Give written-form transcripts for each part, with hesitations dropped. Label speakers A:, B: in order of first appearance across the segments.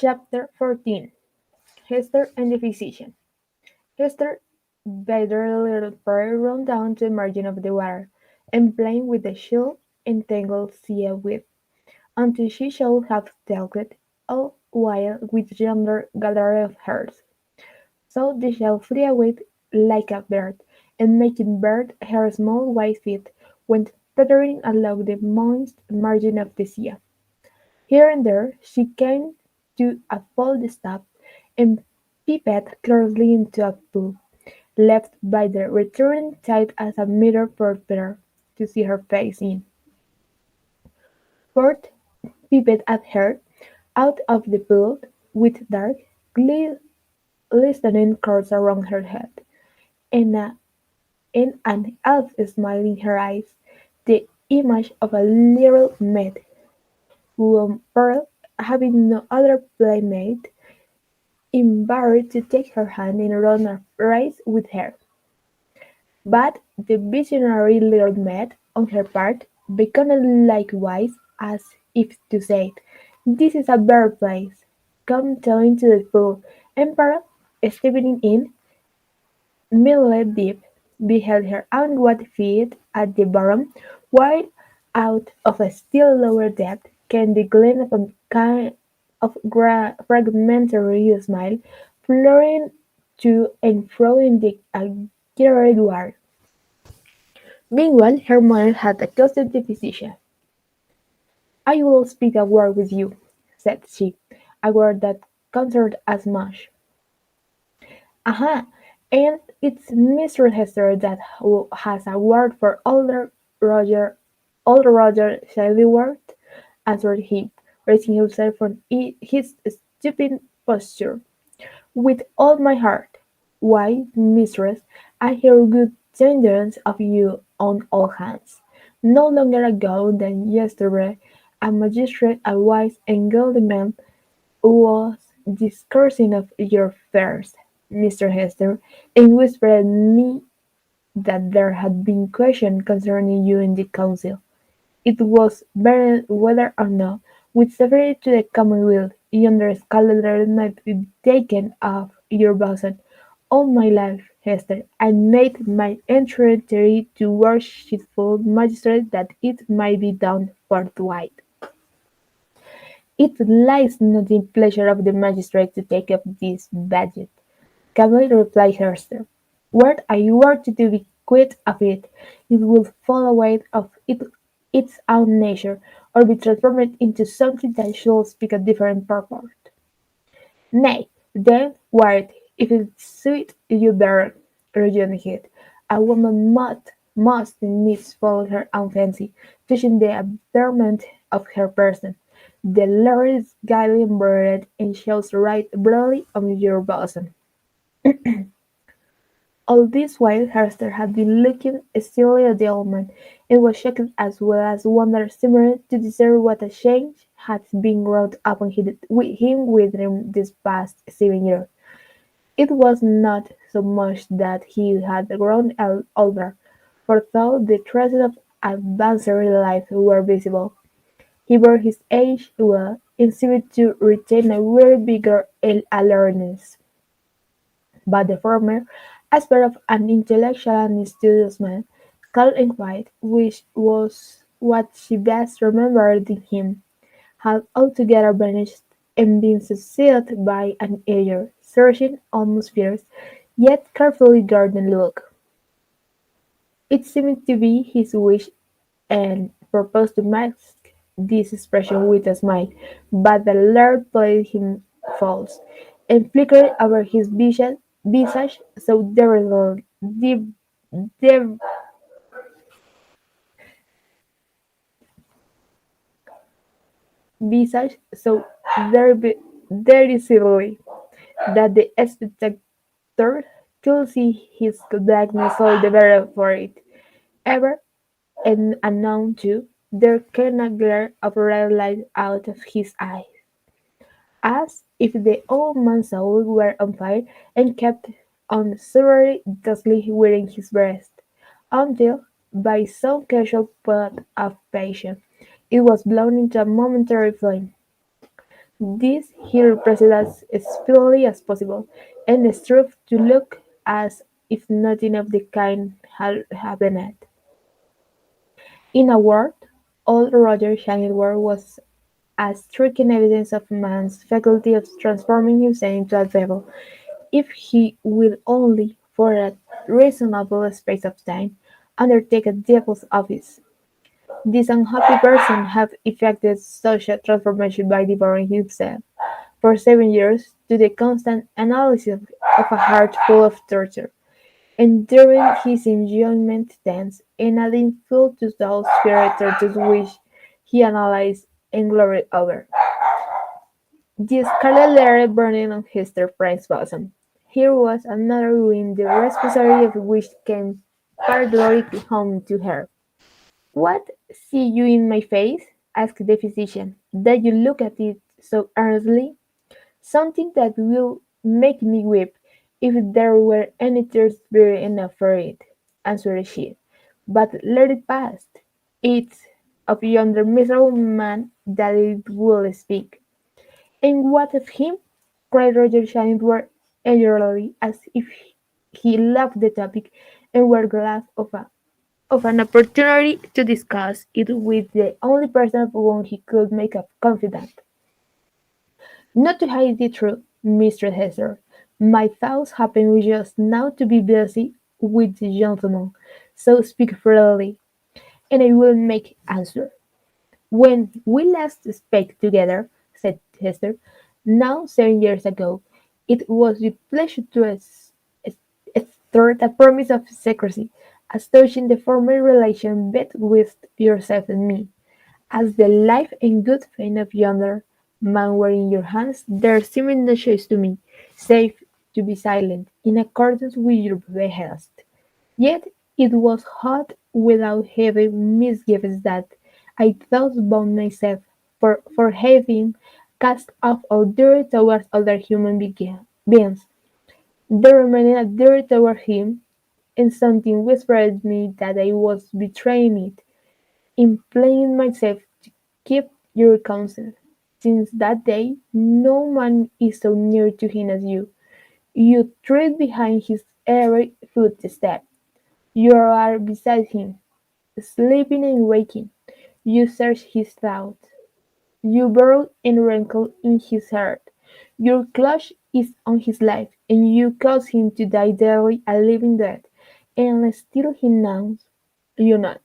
A: Chapter 14. Hester and the Physician. Hester bade her little pair run down to the margin of the water, and playing with the shell entangled sea weed, until she should have talked, all while with yonder gathering of hers. So the shell flew away like a bird, and making bird her small white feet, went pattering along the moist margin of the sea. Here and there she came to a full stop, and peeped closely into a pool, left by the returning tide as a mirror for Peter to see her face in. Ford peeped at her out of the pool, with dark, glistening curls around her head, and, an elf smile in her eyes, the image of a little maid, whom Pearl, having no other playmate, embarked to take her hand and run a race with her. But the visionary little maid, on her part, beckoned likewise, as if to say, "This is a better place. Come down into the pool." And Pearl, stepping in, middle deep, beheld her own wet feet at the bottom, while out of a still lower depth came the gleam of a kind of fragmentary smile, flowing to and fro in the agitated water. Meanwhile, her mother had accosted the physician. "I will speak a word with you," said she, "a word that concerned us much." "Aha! And it's Mistress Hester that has a word for old Roger Shuttleworth," answered he, raising himself from his stooping posture. "With all my heart. Why, mistress, I hear good tidings of you on all hands. No longer ago than yesterday, a magistrate, a wise and godly man, was discoursing of your affairs, Mr. Hester, and whispered me that there had been questions concerning you in the council. It was whether or not, with severity to the commonweal, yonder Scarlet might be taken off your bosom. All my life, Hester, I made my entreaty to worshipful magistrate that it might be done forthwith. It lies not in pleasure of the magistrate to take up this budget, calmly replied Hester. Were I to be quit of it, it would fall away of its own nature, or be transformed into something that should speak a different purport. Nay, then wait, if it suit you better, rejoined he. A woman must needs follow her own fancy, touching the adornment of her person. The Lord is gaily embroidered and shows right broadly on your bosom. All this while Hester had been looking steadily at the old man, and was shocked as well as wonder simmered to discern what a change had been wrought upon him within these past 7 years. It was not so much that he had grown older, for though the traces of advanced life were visible, he bore his age well, and seemed to retain a very vigor and alertness. But the former aspect of an intellectual and studious man, calm and quiet, which was what she best remembered in him, had altogether vanished, and been succeeded by an eager, searching, almost fierce, yet carefully guarded look. It seemed to be his wish and purpose to mask this expression with a smile, but the Lord played him false, and flickered over his visage so de- visage so derisively that the spectator could see his blackness all the better for it. Ever and anon too, there came a glare of red light out of his eyes, as if the old man's soul were on fire, and kept on severely thusly within his breast, until, by some casual put of passion, it was blown into a momentary flame. This he represents as speedily as possible, and strove to look as if nothing of the kind had happened. In a word, old Roger Shuttleworth was as striking evidence of man's faculty of transforming himself into a devil, if he will only, for a reasonable space of time, undertake a devil's office. This unhappy person had effected such a transformation by devouring himself, for 7 years, to the constant analysis of a heart full of torture, enduring his enjoyment thence, and adding fuel to those spirit tortures which he analyzed and gloried over. The scarlet letter burning on Hester Prynne's bosom. Here was another ruin, the responsibility of which came perilously home to her. "What see you in my face?" asked the physician, "that you look at it so earnestly?" "Something that will make me weep, if there were any tears bitter enough for it," answered she. "But let it pass. It's of yonder miserable man that it will speak." "And what of him?" cried Roger Shuttleworth eagerly, as if he loved the topic, and were glad of an opportunity to discuss it with the only person of whom he could make a confidant. "Not to hide the truth, Mistress Hester, my thoughts happen just now to be busy with the gentleman, so speak freely, and I will make answer." "When we last spake together," said Hester, "now 7 years ago, it was with pleasure to extort a promise of secrecy, as touching the former relation betwixt yourself and me. As the life and good fame of yonder man were in your hands, there seemed no choice to me, save to be silent, in accordance with your behest. Yet it was hot without heavy misgivings that I thus bound myself, for having cast off all duty towards other human beings, there remained a duty toward him, and something whispered me that I was betraying it, in playing myself to keep your counsel. Since that day no man is so near to him as you. You tread behind his every footstep. You are beside him, sleeping and waking. You search his thoughts. You burrow and rankle in his heart. Your clutch is on his life, and you cause him to die daily a living death, and still he knows you not.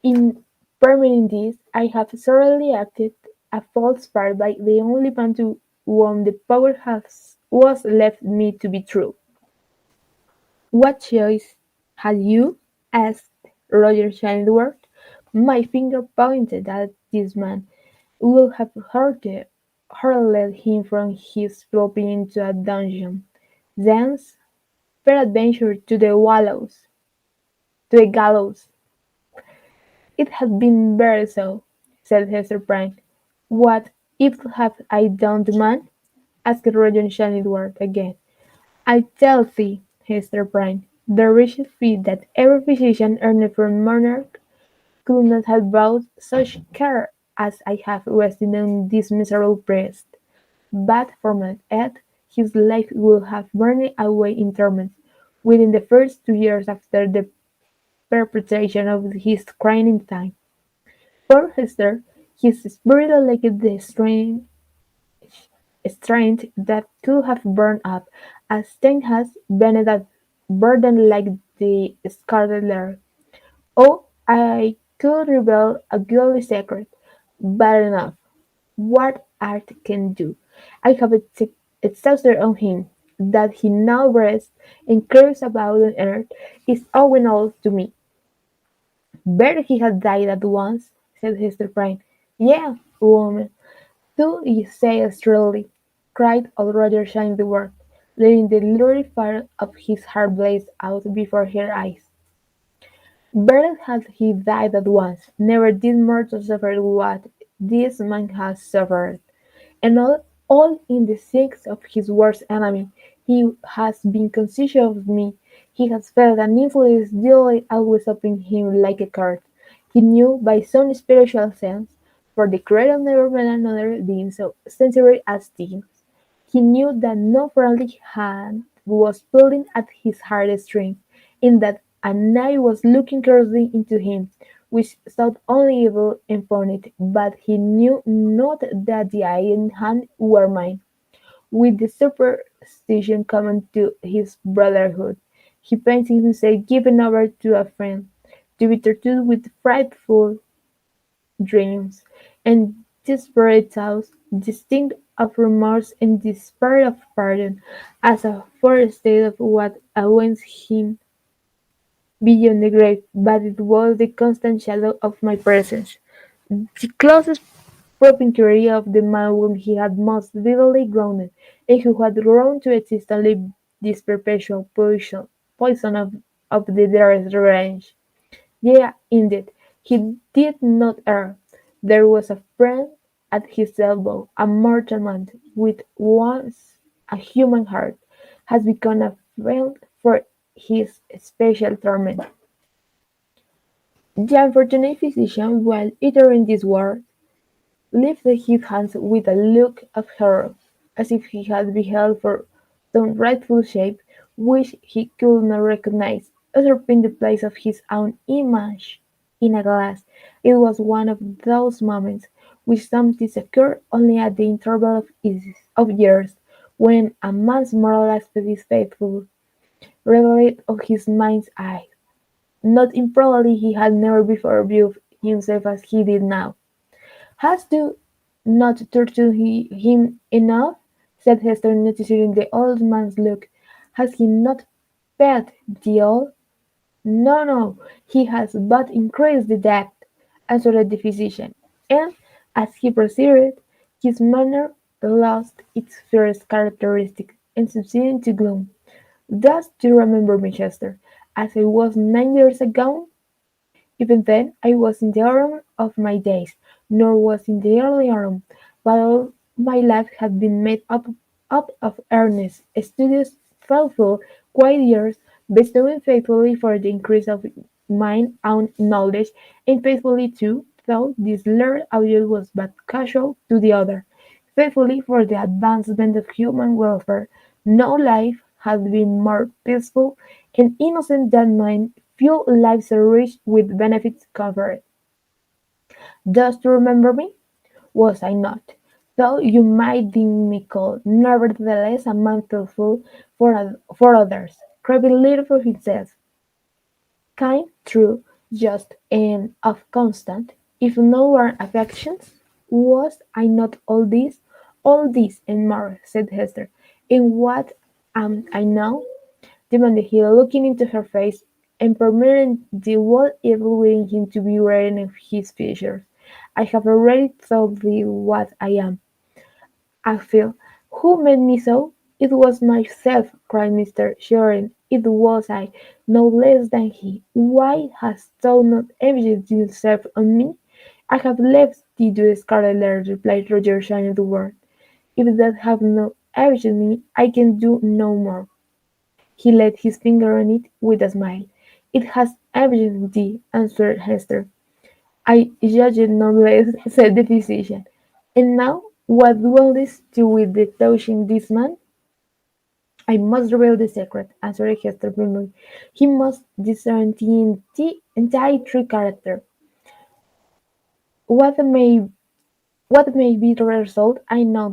A: In permitting this, I have thoroughly acted a false part by the only man to whom the power was left me to be true. "What choice had you?" asked Roger Shuttleworth. My finger pointed at this man, would have hurled him from his pulpit into a dungeon, thence, peradventure, to the gallows. "It had been better so," said Hester Prynne. "What evil have I done to man?" asked Roger Shuttleworth again. "I tell thee, Hester Prynne, the wretched fee that every physician earned from monarch could not have brought such care as I have wasted on this miserable priest. But for my head, his life would have burned away in torments, within the first 2 years after the perpetration of his crime in time. Poor Hester, his spirit lacked the strength that could have borne up, as thine has, beneath a burden like the Scarlet Letter. Oh, I could reveal a guilty secret, but enough. What art can do, I have exhausted on him. That he now rests and craves about on earth is owing all to me." "Better he had died at once," said Hester Prynne. "Yea, woman, thou sayest truly," cried old Roger Shuttleworth, letting the lurid fire of his heart blaze out before her eyes. "Better had he died at once. Never did mortal suffer what this man has suffered. And all in the sake of his worst enemy. He has been conscious of me. He has felt an influence duly always upon him like a curse. He knew, by some spiritual sense, For the cradle never met another being so sensitive as Tim. He knew that no friendly hand was pulling at his heartstrings, and that an eye was looking closely into him, which sought only evil and funny, but he knew not that the eye and hand were mine. With the superstition common to his brotherhood, he fancied himself given over to a friend, to be tortured with frightful dreams, and desperate thoughts, distinct of remorse and despair of pardon, as a forestate of what awaits him beyond the grave, but it was the constant shadow of my presence, the closest propinquity of the man whom he had most vividly grounded, and who had grown to exist only this perpetual poison of the dearest revenge. Yea, indeed, he did not err. There was a friend at his elbow, a mortal man, with once a human heart, has become a friend for his special torment. The unfortunate physician, while uttering these words, lifted his hands with a look of horror, as if he had beheld for some frightful shape, which he could not recognize, usurping the place of his own image in a glass. It was one of those moments which sometimes occur only at the interval of years, when a man's moral aspect is faithfully revealed of his mind's eye. Not improbably he had never before viewed himself as he did now. "Hast thou not tortured him enough?" said Hester, noticing the old man's look. "Has he not paid thee all?" "No, no, he has but increased the debt," answered the physician; and, as he proceeded, his manner lost its fierce characteristic, and subsided into gloom. "Dost thou remember me, Chester, as I was 9 years agone? Even then I was in the autumn of my days, nor was in the early autumn, but all my life had been made up of earnest, studious, thoughtful, quiet years, bestowing faithfully for the increase of mine own knowledge, and faithfully too, though this latter object was but casual to the other, faithfully for the advancement of human welfare. No life has been more peaceful and innocent than mine. Few lives are rich with benefits conferred. Dost thou remember me? Was I not, though you might deem me cold, nevertheless a man faithful for others, craving little for himself, kind, true, just, and of constant, if no were affections? Was I not all this? All this and more, said Hester. And what am I now? Demanded he, looking into her face, and permitting the wild evil within him to be written in his features. "I have already told thee what I am, I feel. Who made me so? It was myself, cried Mr. Sheridan. It was I, no less than he. Why hast thou not avenged thyself on me? I have left thee to the Scarlet Letter, replied Roger, shining the word. If thou have not avenged me, I can do no more. He laid his finger on it with a smile. "It has avenged thee," answered Hester. "I judged no less," said the physician. "And now, what dwellest thou with the touching this man?" "I must reveal the secret," answered Hester firmly. "He must discern the entire true character. What may what may be the result, I know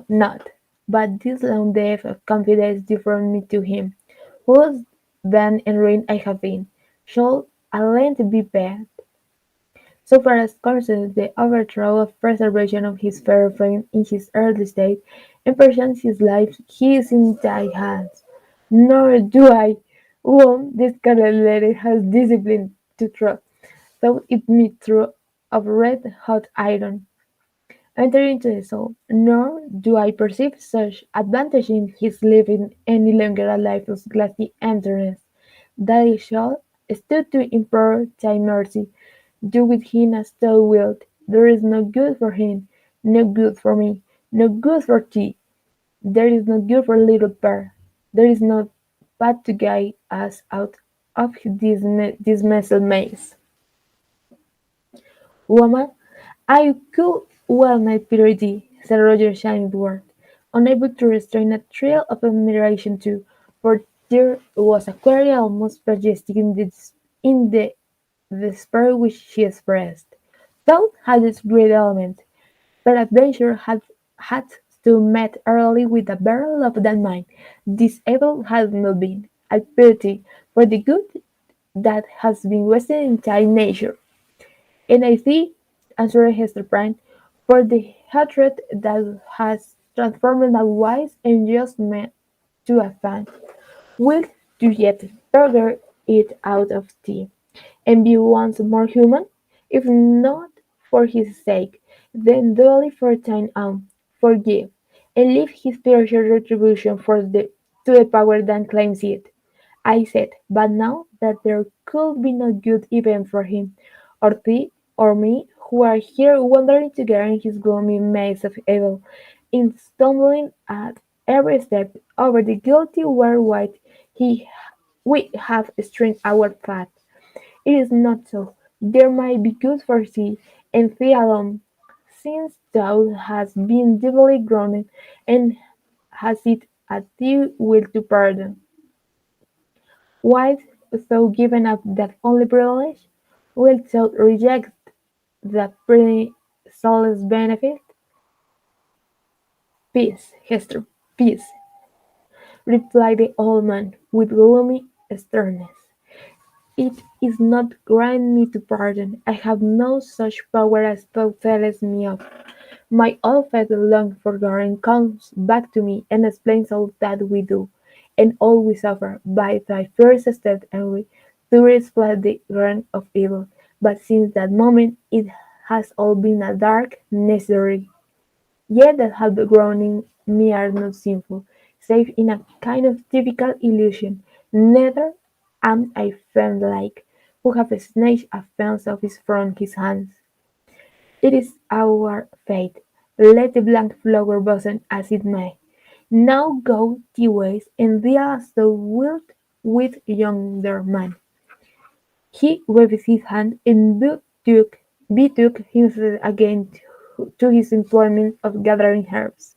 A: not. But this long debt of confidence due from me to him, whose bane and ruin I have been, shall at length be paid. So far as concerns the overthrow of preservation of his fair frame in his early state, and perchance his life, he is in thy hands. Nor do I, whom this scarlet letter has disciplined to trust, though it meet through of red-hot iron, enter into the soul, nor do I perceive such advantage in his living any longer a life of glassy emptiness, that I shall still to implore thy mercy. Do with him as thou wilt. There is no good for him, no good for me, no good for thee. There is no good for little Per. There is no but to guide us out of this messy maze. Woman, I could well not pity thee, said Roger Shuttleworth, unable to restrain a thrill of admiration too, for there was a query almost majestic in the despair which she expressed. Thought had its great element, but adventure had to met early with a better love than mine. This evil had not been. I pity for the good that has been wasted in time nature. And I see, answered Hester Prynne, for the hatred that has transformed a wise and just man to a fan, will to yet further it out of thee, and be once more human, if not for his sake, then duly for thine own. Forgive, and leave his spiritual retribution to the power that claims it. I said, but now that there could be no good even for him, or thee, or me, who are here wandering together in his gloomy maze of evil, in stumbling at every step over the guilty wherewith he we have stringed our path. It is not so. There might be good for thee, and thee alone, since thou hast been deeply grounded, and hast it at thy will to pardon. Wilt thou given up that only privilege? Wilt thou reject that pretty soulless benefit? Peace, Hester, peace, replied the old man, with gloomy sternness. It is not granted me to pardon. I have no such power as thou tellest me of. My old faith long forgotten comes back to me and explains all that we do, and all we suffer, by thy first step and we to explain the ground of evil. But since that moment it has all been a dark necessary. Yet that have grown in me are not sinful, save in a kind of typical illusion. Neither am I fiend-like, who have snatched a fence office from his hands. It is our fate. Let the blank flower blossom as it may. Now go thy ways, and deal as thou wilt with yonder man. He waved his hand, and betook himself again to his employment of gathering herbs.